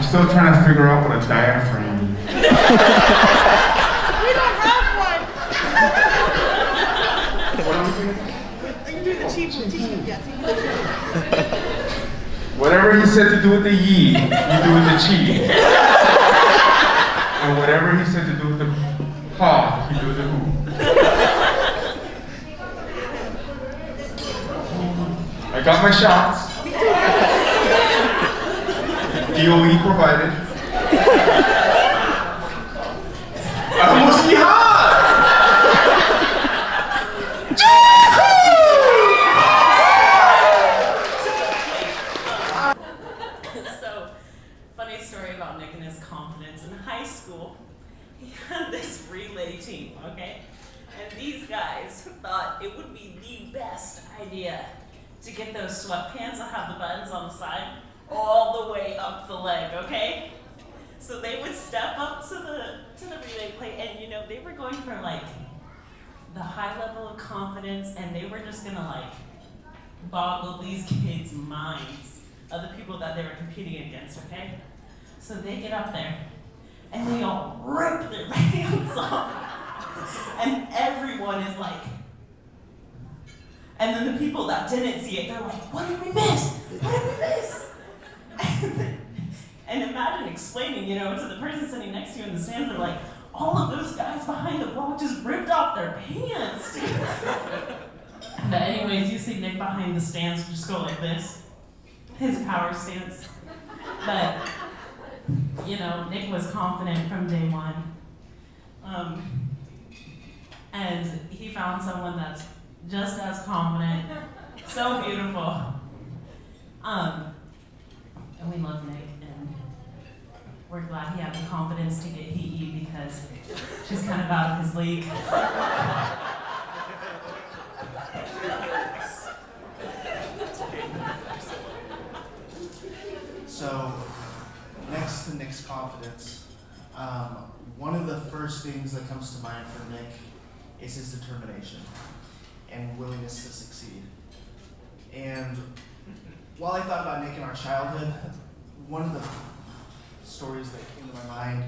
I'm still trying to figure out what a diaphragm is. We don't have one. What am I saying? You can do the cheap one. Yeah, take the cheap one. Whatever he said to do with the ye, you do with the chi. And whatever he said to do with the ha, you do with the who. I got my shots. DOE provided. I almost jihad! So, funny story about Nick and his confidence. In high school, he had this relay team, okay? And these guys thought it would be the best idea to get those sweatpants that have the buttons on the side all the way up the leg, okay? So they would step up to the relay plate, and you know, they were going for like the high level of confidence, and they were just gonna like boggle these kids' minds of the people that they were competing against, okay? So they get up there, and they all rip their pants off, and everyone is like, and then the people that didn't see it, they're like, what did we miss? What did we miss? And imagine explaining, you know, to the person sitting next to you in the stands, they're like, all of those guys behind the block just ripped off their pants. But anyways, you see Nick behind the stands just go like this, his power stance. But, you know, Nick was confident from day one. And he found someone that's just as confident, so beautiful. And we love Nick, and we're glad he had the confidence to get Hee because she's kind of out of his league. So, next to Nick's confidence, one of the first things that comes to mind for Nick is his determination and willingness to succeed. And while I thought about Nick in our childhood, one of the stories that came to my mind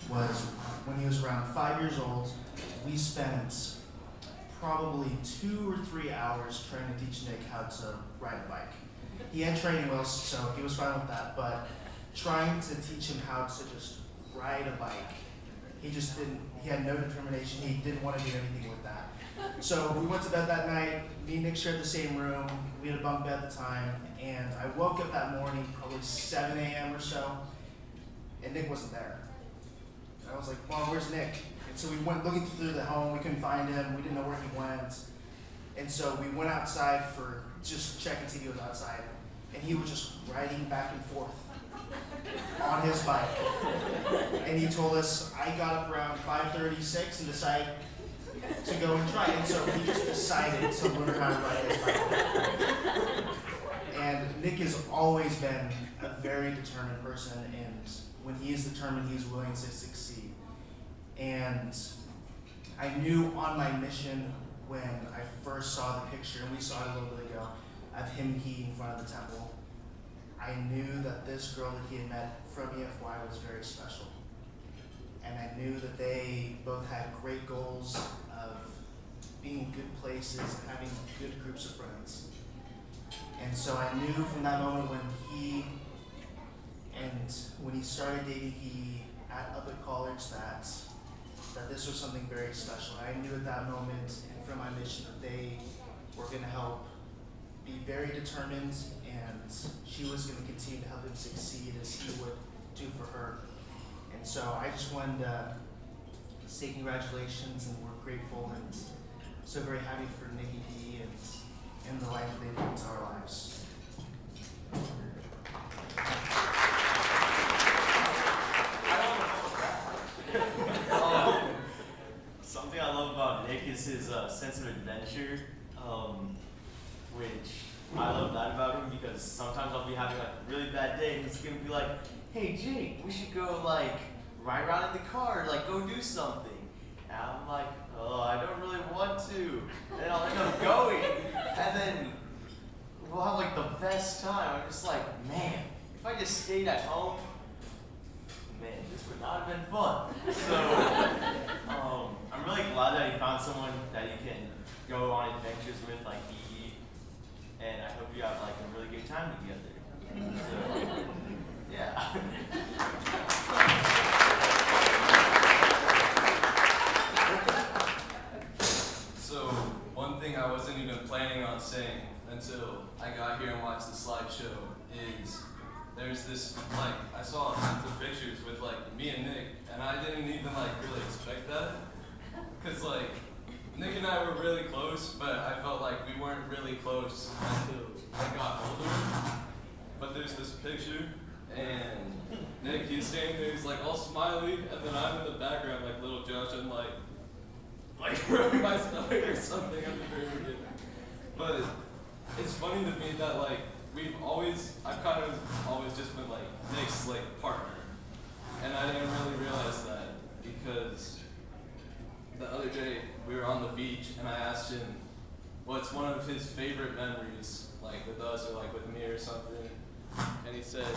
was when he was around 5 years old. We spent probably 2 or 3 hours trying to teach Nick how to ride a bike. He had training wheels, so he was fine with that, but trying to teach him how to just ride a bike, he had no determination, he didn't want to do anything with that. So we went to bed that night, me and Nick shared the same room, we had a bunk bed at the time, and I woke up that morning, probably 7 a.m. or so, and Nick wasn't there. And I was like, Mom, where's Nick? And so we went looking through the home, we couldn't find him, we didn't know where he went. And so we went outside for just to check and see if he was outside, and he was just riding back and forth on his bike. And he told us, I got up around 5:36 and decided to go and try it. And so he just decided to learn how to ride his bike. And Nick has always been a very determined person, and when he is determined, he is willing to succeed. And I knew on my mission when I first saw the picture, and we saw it a little bit ago, of him in front of the temple, I knew that this girl that he had met from EFY was very special. And I knew that they both had great goals of being in good places and having good groups of friends. And so I knew from that moment when he started dating he at Upper College that this was something very special. I knew at that moment and from my mission that they were going to help be very determined, and she was going to continue to help him succeed as he would do for her. And so I just wanted to say congratulations, and we're grateful and so very happy for Nikki D and the life that they bring to our lives. Something I love about Nick is his sense of adventure, which I love that about him because sometimes I'll be having like a really bad day and he's gonna be like, hey Jake, we should go like ride around in the car, like go do something. And I'm like, oh, I don't really want to. And then I'll end up going, and then we'll have like the best time. I'm just like, man, if I just stayed at home, man, this would not have been fun. So, I'm really glad that he found someone that he can go on adventures with, like EE, and I hope you have like a really good time together. So, yeah. So, one thing I wasn't even planning on saying until I got here and watched the slideshow is there's this, like, I saw tons of pictures with, like, me and Nick, and I didn't even, like, really expect that. Because, like, Nick and I were really close, but I felt like we weren't really close until I got older. But there's this picture, and Nick, he's standing there, he's, like, all smiley, and then I'm in the background, like, little Josh, and, like rubbing my stomach or something at the very beginning. But it's funny to me that like I've kind of always just been like Nick's like partner, and I didn't really realize that because the other day we were on the beach and I asked him what's one of his favorite memories like with us or like with me or something, and he said it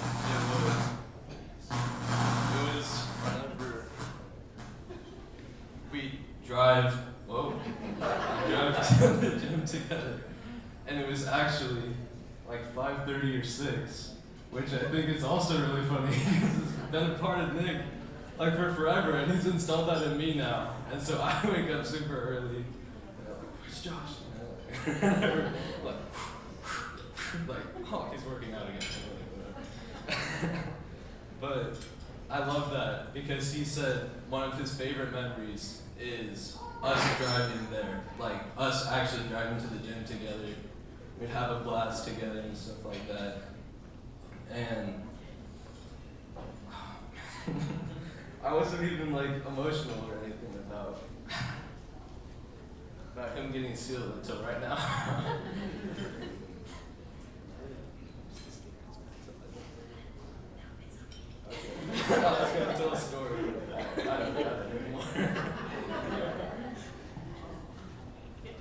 was whenever we drive to the gym together, and it was actually like 5:30 or 6, which I think is also really funny because it's been a part of Nick like for forever, and he's installed that in me now, and so I wake up super early, and I'm like, where's Josh? like, oh, he's working out again. But I love that because he said one of his favorite memories is us driving there, like us actually driving to the gym together. We'd have a blast together and stuff like that. And I wasn't even like emotional or anything about him getting sealed until right now. Okay. I was gonna tell a story, but I don't got it anymore. Good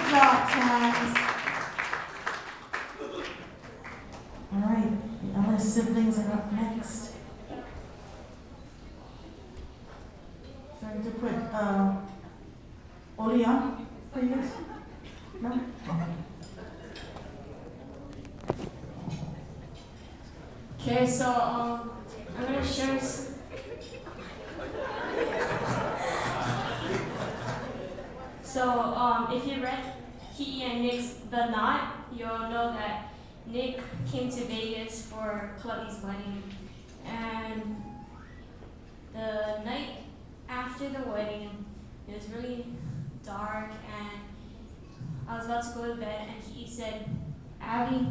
job, Taz. All right, the other siblings are up next. Sorry to put Oli on for you. No? Okay. Okay, so I'm gonna share. So if you read Key and Nick's The Knot, you'll know that Nick came to Vegas for Chloe's wedding, and the night after the wedding, it was really dark, and I was about to go to bed, and he said, "Abby,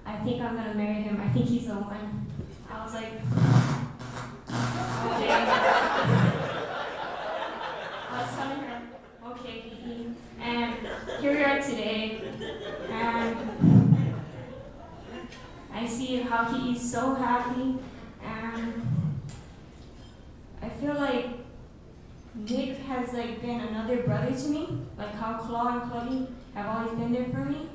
I think I'm gonna marry him. I think he's the one." I was like, okay. I was telling her, okay, Kiki. And here we are today, and I see how he is so happy, and I feel like Nick has like been another brother to me, like how Claw and Chloe have always been there for me.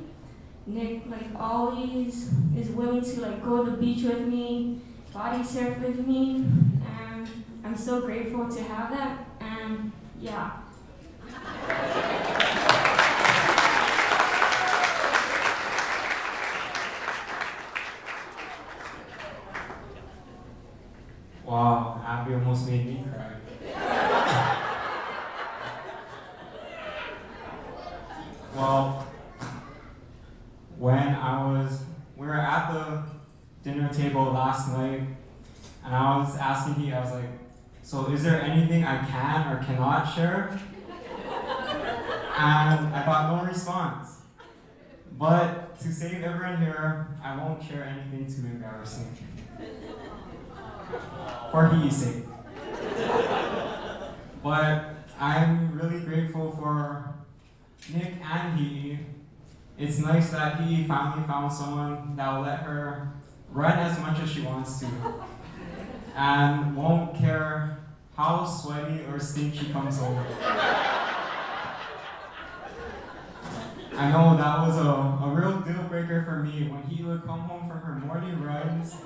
Nick like always is willing to like go to the beach with me, body surf with me, and I'm so grateful to have that, and yeah. Wow, Abby almost made me cry. Well, we were at the dinner table last night, and I was asking I was like, so is there anything I can or cannot share? And I got no response. But to save everyone here, I won't share anything too embarrassing. For his sake. But I'm really grateful for Nick and he. It's nice that he finally found someone that will let her run as much as she wants to. And won't care how sweaty or stinky she comes over. I know that was a real deal breaker for me when he would come home from her morning runs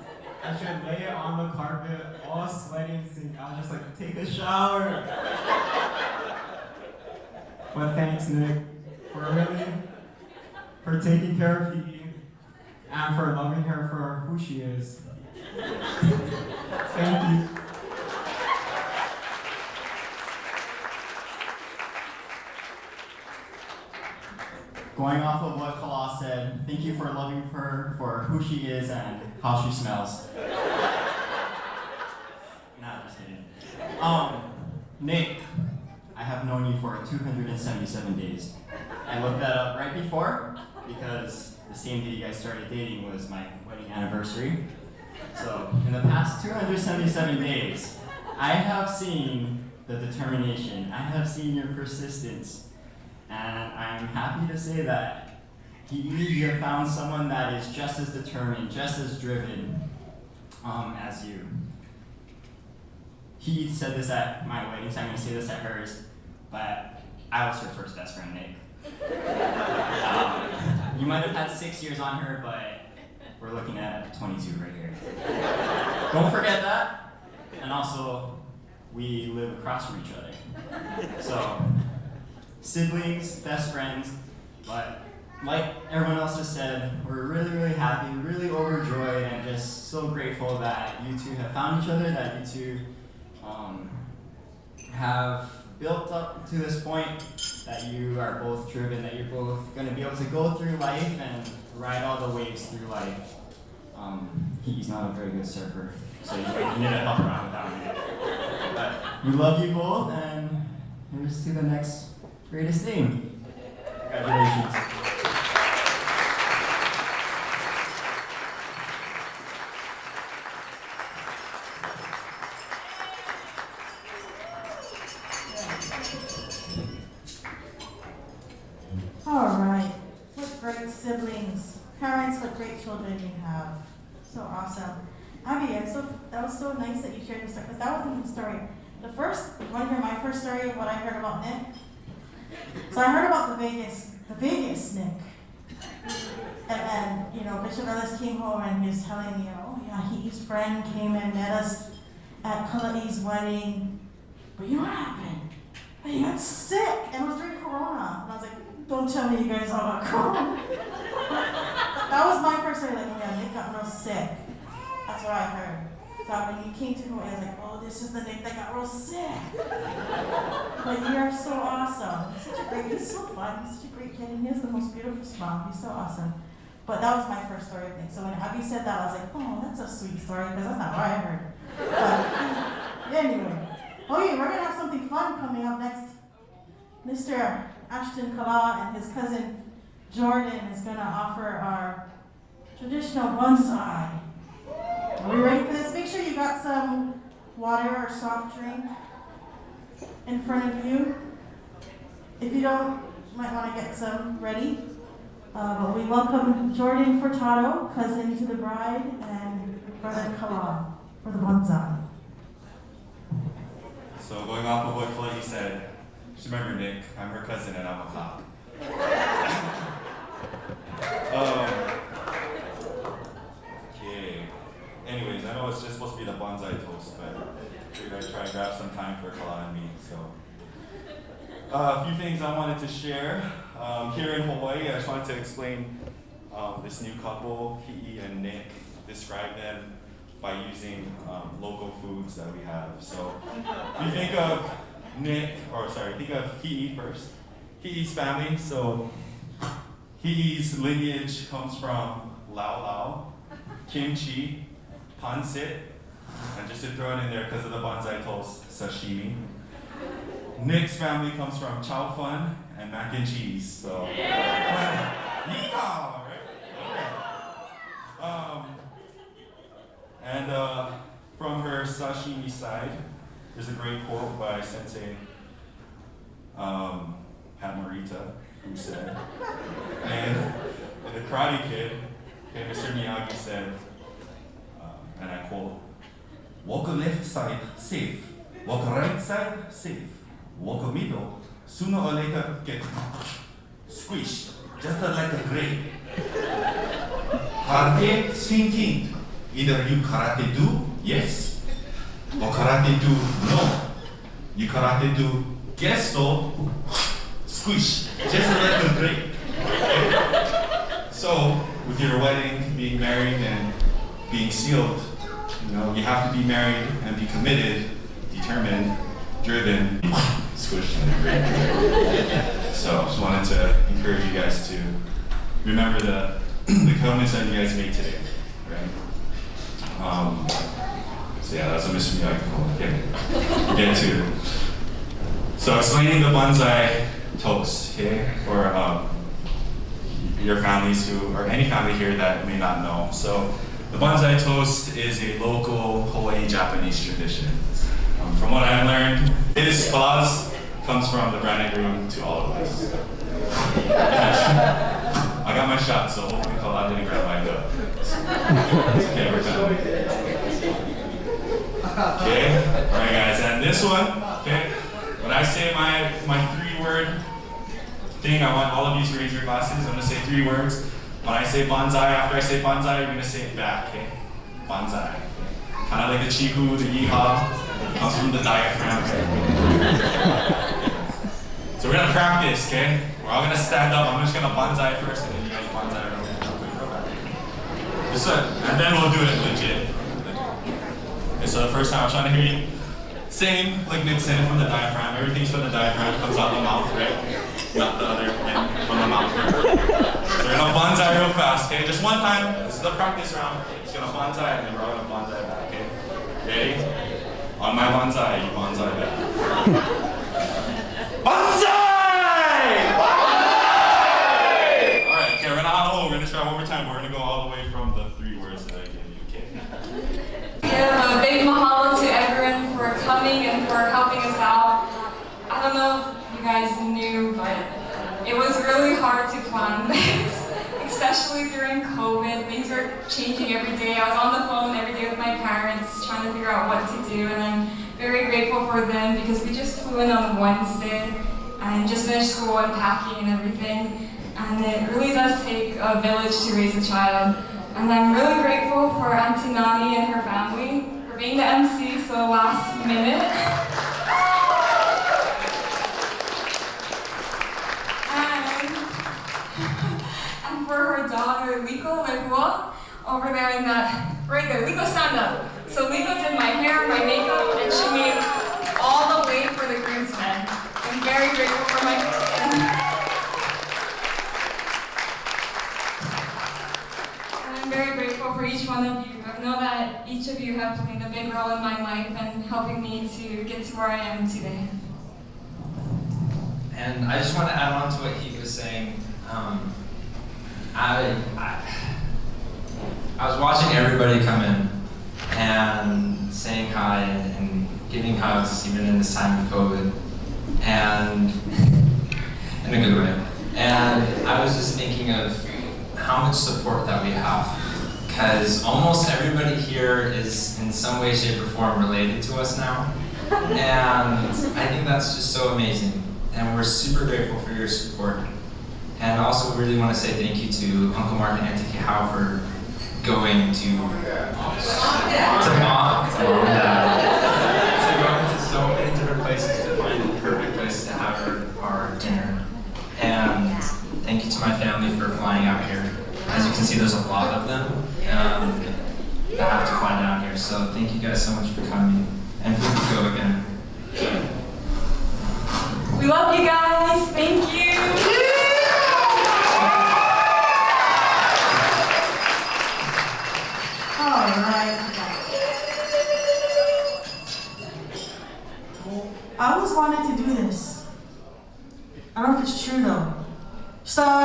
and she would lay it on the carpet, all sweaty and stinky. I was just like, take a shower. But thanks, Nick, for taking care of Phoebe and for loving her for who she is. Thank you. Going off of what Kala said, thank you for loving her for who she is and how she smells. Nah, just kidding. Nick, I have known you for 277 days. I looked that up right before because the same day you guys started dating was my wedding anniversary. So, in the past 277 days, I have seen the determination, I have seen your persistence. And I'm happy to say that you have found someone that is just as determined, just as driven as you. He said this at my wedding, so I'm going to say this at hers, but I was her first best friend, Nick. You might have had 6 years on her, but we're looking at 22 right here. Don't forget that. And also, we live across from each other. So, siblings, best friends, but like everyone else has said, we're really, really happy, really overjoyed, and just so grateful that you two have found each other, that you two have built up to this point, that you are both driven, that you're both going to be able to go through life and ride all the waves through life. He's not a very good surfer, so you need to help around with that one. But we love you both, and here's to the next greatest thing. Congratulations. All right. What great siblings. Parents, what great children you have. So awesome. Abby, that was so nice that you shared the story, because that wasn't the story. You want to hear my first story of what I heard about Nick? So I heard about the Vegas Nick. And Bishop Ellis came home and he was telling me, his friend came and met us at Kalani's wedding. But you know what happened? He got sick, and it was during Corona. And I was like, don't tell me you guys all got Corona. That was my first story, Nick got real sick. That's what I heard. So when you came to Hawaii, I was like, oh, this is the Nick that got real sick. But you're so awesome. He's so fun. He's such a great kid, and he has the most beautiful smile. He's so awesome. But that was my first story of Nick. So when Abby said that, I was like, oh, that's a sweet story, because that's not what I heard. But anyway. Oh yeah, we're going to have something fun coming up next. Mr. Ashton Kala and his cousin Jordan is going to offer our traditional bonsai. Are we ready for this? Make sure you got some water or soft drink in front of you. If you don't, you might want to get some ready. But we welcome Jordan Furtado, cousin to the bride, and brother Kala for the bonsai. So going off of what Chloe said, just remember Nick, I'm her cousin and I'm a cop. Okay. Anyways, I know it's just supposed to be the bonsai toast, but I figured I'd try and grab some time for Kala and me. So a few things I wanted to share. Here in Hawaii, I just wanted to explain this new couple, Hi'i and Nick, describe them by using local foods that we have. So if you think of think of Hi'i first. Hi'i's family, so Hi'i's lineage comes from Lau Lau, kimchi, pancit, and just to throw it in there because of the bonsai toast, sashimi. Nick's family comes from chow fun and mac and cheese, so yeehaw, right? And from her sashimi side, there's a great quote by Sensei Pat Morita, who said, and in The Karate Kid, Mr. Miyagi said, and I quote, walk a left side, safe. Walk a right side, safe. Walk a middle, sooner or later get squished. just like a grape. Karate, same thing. Either you karate do, yes, or karate do, no. You karate do, guess so, squish, just like a grape. So, with your wedding, being married, and being sealed, you have to be married and be committed, determined, driven, squished in a grape. So, just wanted to encourage you guys to remember the covenants that you guys made today, right? So yeah, that's a Mr. Miyagi quote. Okay, get to. So explaining the bonsai toast, okay, for your families or any family here that may not know. So the bonsai toast is a local Hawaii Japanese tradition. From what I've learned, this clause comes from the bride and groom to all of us. I got my shot, so hopefully Kala didn't grab my cup. It's okay, we're done. Okay, alright guys, and this one, okay, when I say my 3-word thing, I want all of you to raise your glasses. I'm gonna say 3 words. When I say bonsai, after I say bonsai, you're gonna say it back, okay? Bonsai. Kind of like the chihu, the yeehaw, comes from the diaphragm. So we're gonna practice, okay? We're all gonna stand up. I'm just gonna bonsai first, and then you guys bonsai real quick. Just and then we'll do it legit. Okay, so the first time I'm trying to hear you. Same, like Nick said, from the diaphragm. Everything's from the diaphragm, comes out the mouth, right? Not the other end, from the mouth. So we're gonna bonsai real fast, okay? Just one time. This is the practice round. Just gonna bonsai, and then we're all gonna bonsai back, okay? Ready? On my bonsai, you bonsai back. Bonsai! We're gonna try one more time. We're gonna go all the way from the 3 words that I gave you, okay? Yeah, a big mahalo to everyone for coming and for helping us out. I don't know if you guys knew, but it was really hard to plan this, especially during COVID. Things were changing every day. I was on the phone every day with my parents trying to figure out what to do, and I'm very grateful for them because we just flew in on Wednesday and just finished school and packing and everything. And it really does take a village to raise a child. And I'm really grateful for Auntie Nani and her family for being the MC so last minute. And for her daughter, Liko Legua, over there in that, right there. Liko, stand up. So Liko did my hair, my makeup, and she made all the way for the groomsmen. I'm very grateful for my I'm very grateful for each one of you. I know that each of you have played a big role in my life and helping me to get to where I am today. And I just want to add on to what he was saying. I was watching everybody come in and saying hi and giving hugs even in this time of COVID, and in a good way. And I was just thinking of how much support that we have, because almost everybody here is in some way, shape, or form related to us now, and I think that's just so amazing, and we're super grateful for your support. And also really want to say thank you to Uncle Mark and Auntie Kihau for going to go into so many different places to find the perfect place to have our dinner. And thank you to my family for flying out here. As you can see, there's a lot of them that have to fly down here. So thank you guys so much for coming. And please go again. We love you guys. Thank you. All right. I always wanted to do this. I don't know if it's true though. Start.